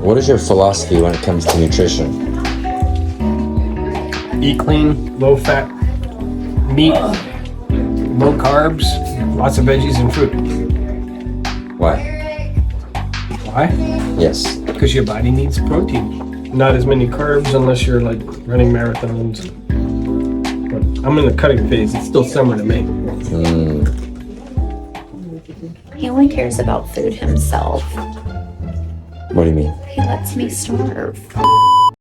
What is your philosophy when it comes to nutrition? Eat clean, low fat meat, low carbs, lots of veggies and fruit. Why? Why? Yes. Because your body needs protein. Not as many carbs unless you're like running marathons. But I'm in the cutting phase. It's still summer to me. He only cares about food himself. What do you mean? He lets me starve.